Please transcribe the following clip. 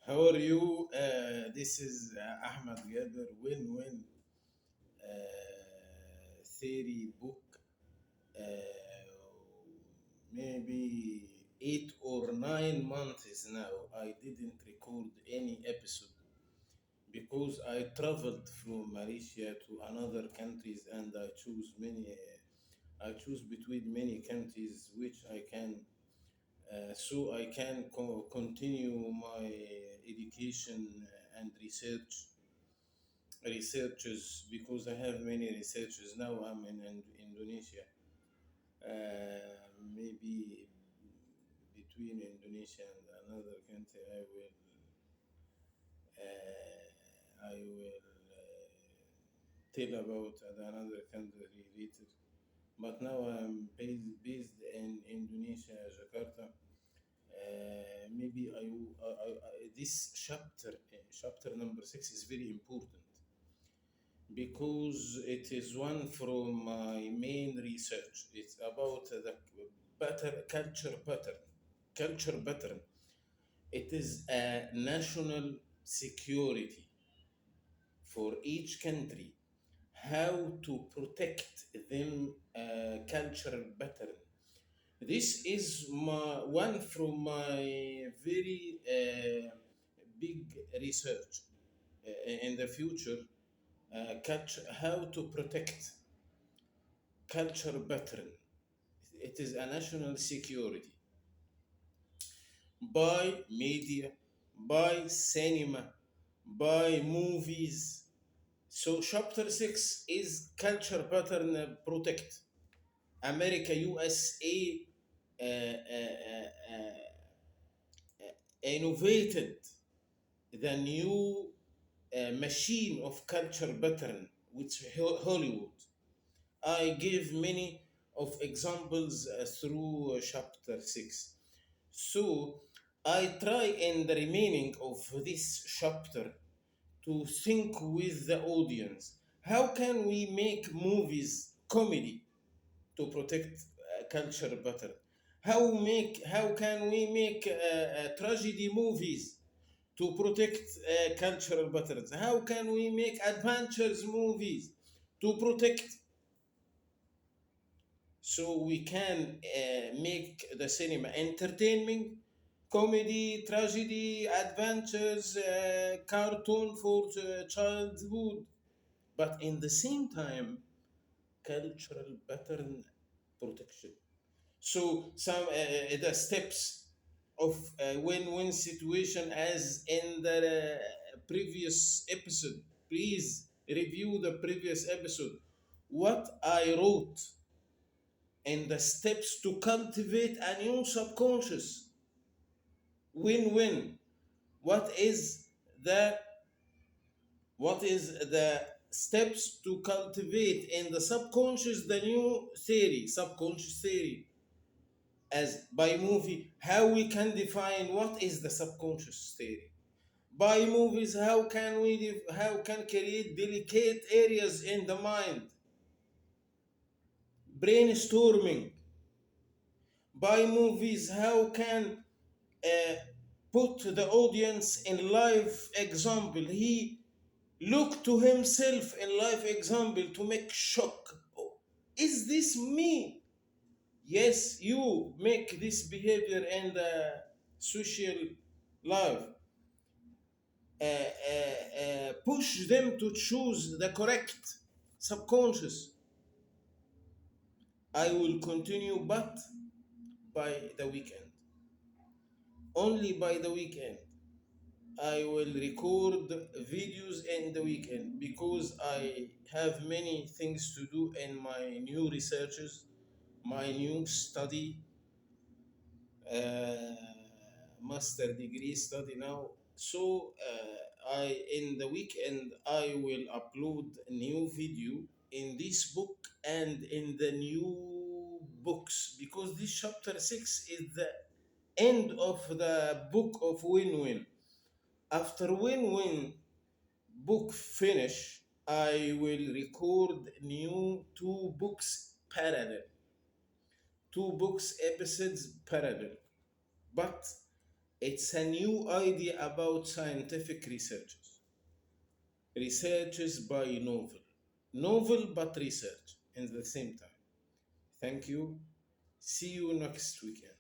How are you? This is Ahmed Gaber Win-Win Theory book. Uh, Maybe 8 or 9 months now. I didn't record any episode because I traveled from Malaysia to another countries and I choose many. I choose between many countries which I can so I can continue my education and researches because I have many researches now. I'm in Indonesia. Maybe between Indonesia and another country, I will tell about another country later. But now I'm based in Indonesia, Jakarta. Maybe this chapter number 6, is very important because it is one from my main research. It's about the culture pattern. It is a national security for each country, how to protect them cultural pattern. This is one from my very big research in the future. How to protect culture pattern. It is a national security by media, by cinema, by movies. So chapter 6 is culture pattern protect. America, USA innovated the new machine of culture pattern, which Hollywood. I give many of examples through chapter 6. So I try in the remaining of this chapter to think with the audience. How can we make movies comedy to protect culture better? How can we make tragedy movies to protect cultural patterns? How can we make adventures movies to protect, so we can make the cinema entertainment, comedy, tragedy, adventures, cartoon for childhood, but in the same time cultural pattern protection. So some the steps of win-win situation as in the previous episode. Please review the previous episode. What I wrote and the steps to cultivate a new subconscious. Win-win. What is the what is the steps to cultivate in the subconscious the new theory, subconscious theory, as by movie, how we can define what is the subconscious theory. By movies, how can create delicate areas in the mind, brainstorming. By movies, how can uh, put the audience in life example. He look to himself in life example to make shock. Oh, is this me? Yes, you make this behavior in the social life. Push them to choose the correct subconscious. I will continue, but by the weekend. Only by the weekend. I will record videos in the weekend because I have many things to do in my new researches, my new study, uh, master degree study now. So I in the weekend I will upload a new video in this book and in the new books, because this chapter 6 is the end of the book of win-win. After win-win book finish, I will record new two books parallel, two books episodes parallel. But It's a new idea about scientific researches. Researches by novel. Novel but research in the same time. Thank you. See you next weekend.